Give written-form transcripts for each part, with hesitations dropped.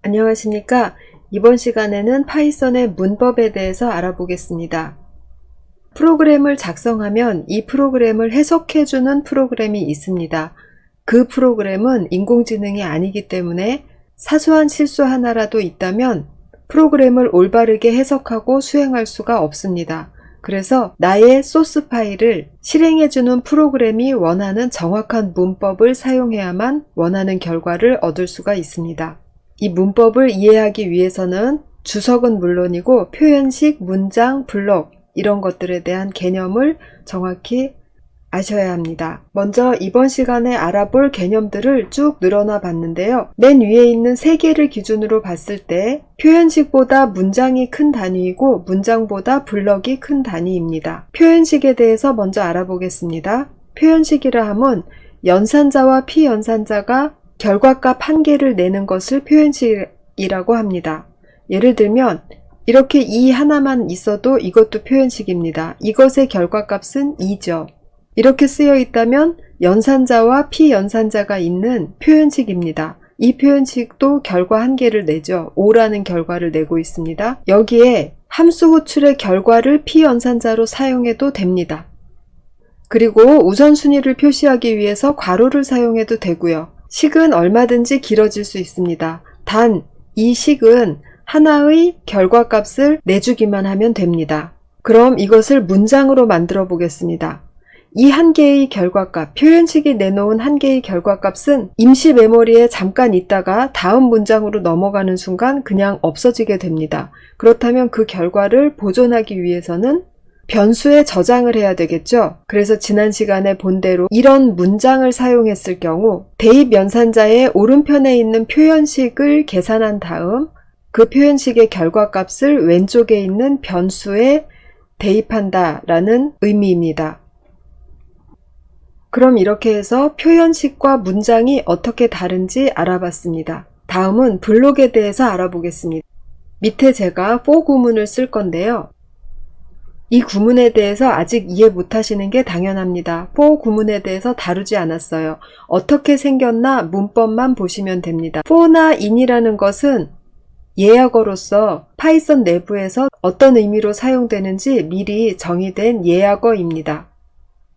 안녕하십니까? 이번 시간에는 파이썬의 문법에 대해서 알아보겠습니다. 프로그램을 작성하면 이 프로그램을 해석해주는 프로그램이 있습니다. 그 프로그램은 인공지능이 아니기 때문에 사소한 실수 하나라도 있다면 프로그램을 올바르게 해석하고 수행할 수가 없습니다. 그래서 나의 소스 파일을 실행해주는 프로그램이 원하는 정확한 문법을 사용해야만 원하는 결과를 얻을 수가 있습니다. 이 문법을 이해하기 위해서는 주석은 물론이고 표현식, 문장, 블록 이런 것들에 대한 개념을 정확히 아셔야 합니다. 먼저 이번 시간에 알아볼 개념들을 쭉 늘어나 봤는데요. 맨 위에 있는 세 개를 기준으로 봤을 때 표현식보다 문장이 큰 단위이고 문장보다 블럭이 큰 단위입니다. 표현식에 대해서 먼저 알아보겠습니다. 표현식이라 함은 연산자와 피연산자가 결과값 한 개를 내는 것을 표현식이라고 합니다. 예를 들면 이렇게 2 하나만 있어도 이것도 표현식입니다. 이것의 결과값은 2죠. 이렇게 쓰여 있다면 연산자와 피연산자가 있는 표현식입니다. 이 표현식도 결과 한 개를 내죠. 5라는 결과를 내고 있습니다. 여기에 함수 호출의 결과를 피연산자로 사용해도 됩니다. 그리고 우선순위를 표시하기 위해서 괄호를 사용해도 되고요. 식은 얼마든지 길어질 수 있습니다. 단, 이 식은 하나의 결과값을 내주기만 하면 됩니다. 그럼 이것을 문장으로 만들어 보겠습니다. 이 한 개의 결과값, 표현식이 내놓은 한 개의 결과값은 임시 메모리에 잠깐 있다가 다음 문장으로 넘어가는 순간 그냥 없어지게 됩니다. 그렇다면 그 결과를 보존하기 위해서는 변수에 저장을 해야 되겠죠. 그래서 지난 시간에 본 대로 이런 문장을 사용했을 경우 대입 연산자의 오른편에 있는 표현식을 계산한 다음 그 표현식의 결과값을 왼쪽에 있는 변수에 대입한다 라는 의미입니다. 그럼 이렇게 해서 표현식과 문장이 어떻게 다른지 알아봤습니다. 다음은 블록에 대해서 알아보겠습니다. 밑에 제가 for 구문을 쓸 건데요. 이 구문에 대해서 아직 이해 못하시는 게 당연합니다. for 구문에 대해서 다루지 않았어요. 어떻게 생겼나 문법만 보시면 됩니다. for나 in이라는 것은 예약어로서 파이썬 내부에서 어떤 의미로 사용되는지 미리 정의된 예약어입니다.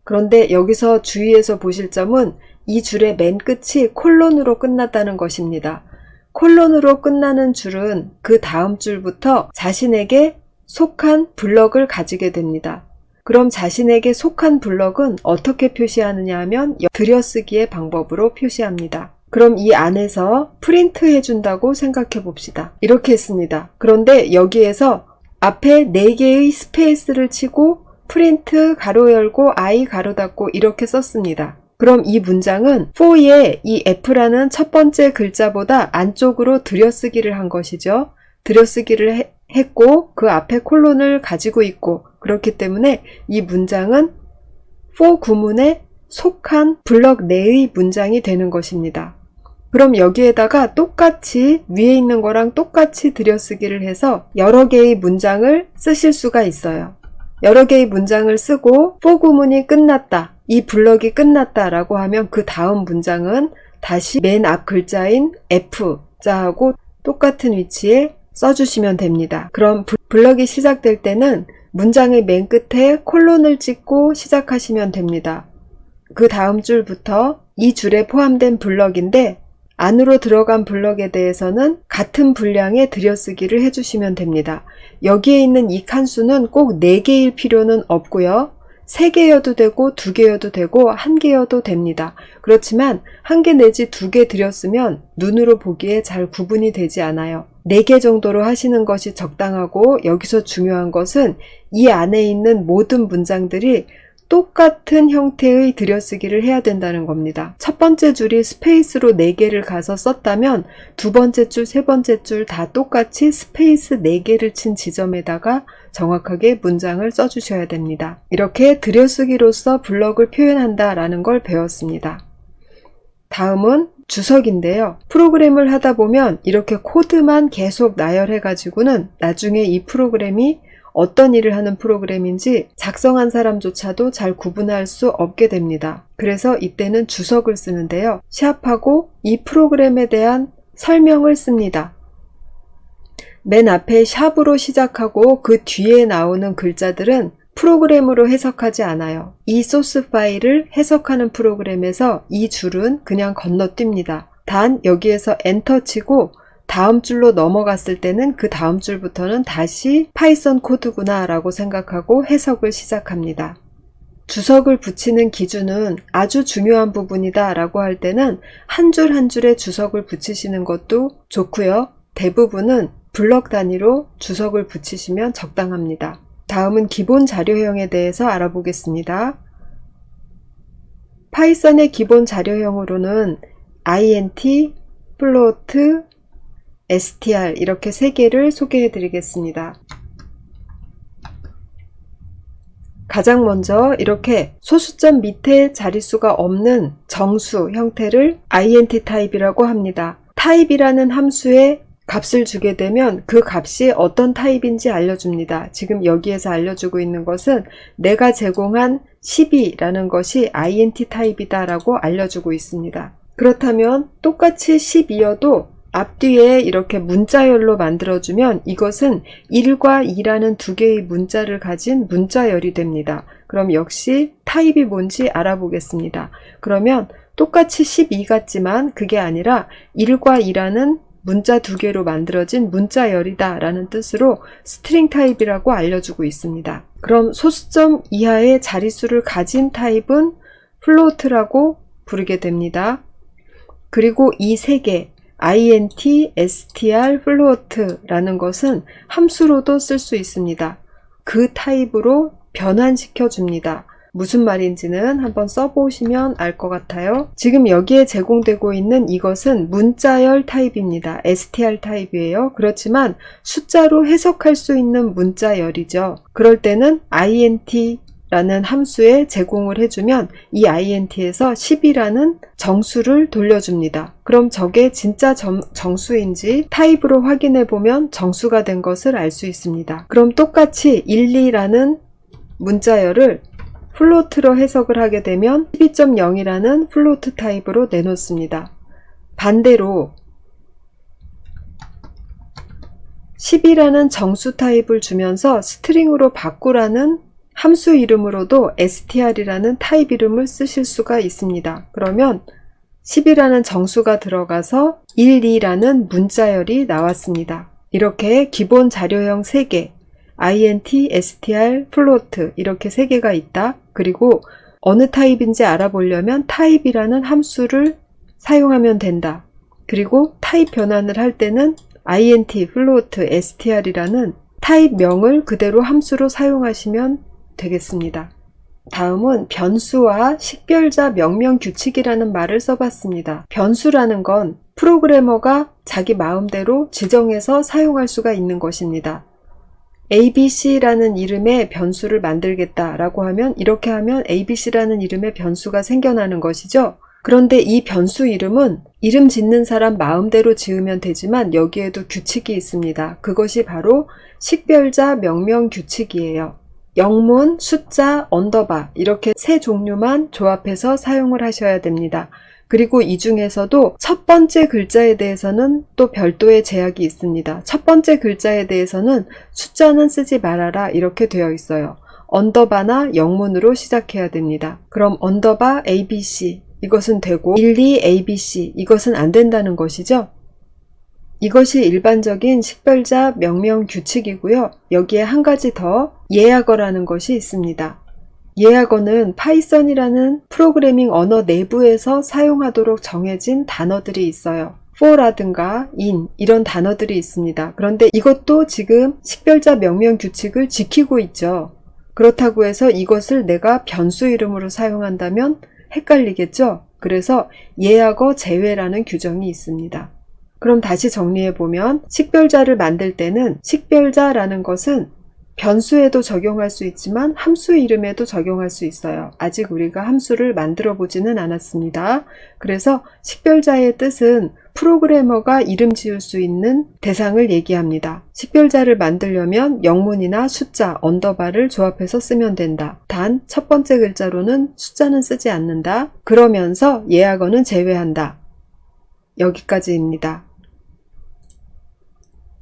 그런데 여기서 주의해서 보실 점은 이 줄의 맨 끝이 콜론으로 끝났다는 것입니다. 콜론으로 끝나는 줄은 그 다음 줄부터 자신에게 속한 블럭을 가지게 됩니다. 그럼 자신에게 속한 블럭은 어떻게 표시하느냐 하면 들여쓰기의 방법으로 표시합니다. 그럼 이 안에서 프린트 해준다고 생각해 봅시다. 이렇게 했습니다. 그런데 여기에서 앞에 4개의 스페이스를 치고 프린트 가로 열고 I 가로 닫고 이렇게 썼습니다. 그럼 이 문장은 for의 이 F라는 첫 번째 글자보다 안쪽으로 들여쓰기를 한 것이죠. 들여쓰기를 했고 그 앞에 콜론을 가지고 있고 그렇기 때문에 이 문장은 for 구문에 속한 블럭 내의 문장이 되는 것입니다. 그럼 여기에다가 똑같이 위에 있는 거랑 똑같이 들여쓰기를 해서 여러 개의 문장을 쓰실 수가 있어요. 여러 개의 문장을 쓰고 for 구문이 끝났다, 이 블럭이 끝났다 라고 하면 그 다음 문장은 다시 맨 앞 글자인 F자하고 똑같은 위치에 써주시면 됩니다. 그럼 블럭이 시작될 때는 문장의 맨 끝에 콜론을 찍고 시작하시면 됩니다. 그 다음 줄부터 이 줄에 포함된 블럭인데 안으로 들어간 블럭에 대해서는 같은 분량의 들여쓰기를 해주시면 됩니다. 여기에 있는 이 칸수는 꼭 4개일 필요는 없고요. 3개여도 되고 2개여도 되고 1개여도 됩니다. 그렇지만 1개 내지 2개 들였으면 눈으로 보기에 잘 구분이 되지 않아요. 4개 정도로 하시는 것이 적당하고 여기서 중요한 것은 이 안에 있는 모든 문장들이 똑같은 형태의 들여쓰기를 해야 된다는 겁니다. 첫 번째 줄이 스페이스로 4개를 가서 썼다면 두 번째 줄, 세 번째 줄 다 똑같이 스페이스 4개를 친 지점에다가 정확하게 문장을 써주셔야 됩니다. 이렇게 들여쓰기로서 블럭을 표현한다 라는 걸 배웠습니다. 다음은 주석인데요. 프로그램을 하다 보면 이렇게 코드만 계속 나열해 가지고는 나중에 이 프로그램이 어떤 일을 하는 프로그램인지 작성한 사람조차도 잘 구분할 수 없게 됩니다. 그래서 이때는 주석을 쓰는데요. 샵하고 이 프로그램에 대한 설명을 씁니다. 맨 앞에 샵으로 시작하고 그 뒤에 나오는 글자들은 프로그램으로 해석하지 않아요. 이 소스 파일을 해석하는 프로그램에서 이 줄은 그냥 건너뜁니다. 단 여기에서 엔터 치고 다음 줄로 넘어갔을 때는 그 다음 줄부터는 다시 파이썬 코드구나 라고 생각하고 해석을 시작합니다. 주석을 붙이는 기준은 아주 중요한 부분이다 라고 할 때는 한 줄 한 줄에 주석을 붙이시는 것도 좋고요. 대부분은 블럭 단위로 주석을 붙이시면 적당합니다. 다음은 기본 자료형에 대해서 알아보겠습니다. 파이썬의 기본 자료형으로는 int, float, str 이렇게 3개를 소개해 드리겠습니다. 가장 먼저 이렇게 소수점 밑에 자릿수가 없는 정수 형태를 int 타입이라고 합니다. 타입이라는 함수에 값을 주게 되면 그 값이 어떤 타입인지 알려줍니다. 지금 여기에서 알려주고 있는 것은 내가 제공한 12라는 것이 int 타입이다 라고 알려주고 있습니다. 그렇다면 똑같이 12여도 앞뒤에 이렇게 문자열로 만들어주면 이것은 1과 2라는 두 개의 문자를 가진 문자열이 됩니다. 그럼 역시 타입이 뭔지 알아보겠습니다. 그러면 똑같이 12 같지만 그게 아니라 1과 2라는 문자 두 개로 만들어진 문자열이다 라는 뜻으로 스트링 타입이라고 알려주고 있습니다. 그럼 소수점 이하의 자릿수를 가진 타입은 플로트라고 부르게 됩니다. 그리고 이 3개 int, str, float라는 것은 함수로도 쓸 수 있습니다. 그 타입으로 변환시켜 줍니다. 무슨 말인지는 한번 써보시면 알 것 같아요. 지금 여기에 제공되고 있는 이것은 문자열 타입입니다. str 타입이에요. 그렇지만 숫자로 해석할 수 있는 문자열이죠. 그럴 때는 int 라는 함수에 제공을 해주면 이 int에서 10이라는 정수를 돌려줍니다. 그럼 저게 진짜 정수인지 타입으로 확인해 보면 정수가 된 것을 알 수 있습니다. 그럼 똑같이 1, 2라는 문자열을 플로트로 해석을 하게 되면 12.0이라는 플로트 타입으로 내놓습니다. 반대로 10이라는 정수 타입을 주면서 스트링으로 바꾸라는 함수 이름으로도 str이라는 타입 이름을 쓰실 수가 있습니다. 그러면 10이라는 정수가 들어가서 1, 2라는 문자열이 나왔습니다. 이렇게 기본 자료형 3개 int, str, float 이렇게 3개가 있다. 그리고 어느 타입인지 알아보려면 타입이라는 함수를 사용하면 된다. 그리고 타입 변환을 할 때는 int, float, str이라는 타입명을 그대로 함수로 사용하시면 되겠습니다. 다음은 변수와 식별자 명령 규칙이라는 말을 써봤습니다. 변수라는 건 프로그래머가 자기 마음대로 지정해서 사용할 수가 있는 것입니다. ABC라는 이름의 변수를 만들겠다라고 하면 이렇게 하면 ABC라는 이름의 변수가 생겨나는 것이죠. 그런데 이 변수 이름은 이름 짓는 사람 마음대로 지으면 되지만 여기에도 규칙이 있습니다. 그것이 바로 식별자 명령 규칙이에요. 영문, 숫자, 언더바 이렇게 3 종류만 조합해서 사용을 하셔야 됩니다. 그리고 이 중에서도 첫 번째 글자에 대해서는 또 별도의 제약이 있습니다. 첫 번째 글자에 대해서는 숫자는 쓰지 말아라 이렇게 되어 있어요. 언더바나 영문으로 시작해야 됩니다. 그럼 언더바 ABC 이것은 되고 12 ABC 이것은 안 된다는 것이죠. 이것이 일반적인 식별자 명령 규칙이고요. 여기에 한 가지 더 예약어라는 것이 있습니다. 예약어는 파이썬이라는 프로그래밍 언어 내부에서 사용하도록 정해진 단어들이 있어요. for라든가 in 이런 단어들이 있습니다. 그런데 이것도 지금 식별자 명령 규칙을 지키고 있죠. 그렇다고 해서 이것을 내가 변수 이름으로 사용한다면 헷갈리겠죠? 그래서 예약어 제외라는 규정이 있습니다. 그럼 다시 정리해보면 식별자를 만들 때는 식별자라는 것은 변수에도 적용할 수 있지만 함수 이름에도 적용할 수 있어요. 아직 우리가 함수를 만들어 보지는 않았습니다. 그래서 식별자의 뜻은 프로그래머가 이름 지을 수 있는 대상을 얘기합니다. 식별자를 만들려면 영문이나 숫자, 언더바를 조합해서 쓰면 된다. 단 첫 번째 글자로는 숫자는 쓰지 않는다. 그러면서 예약어는 제외한다. 여기까지입니다.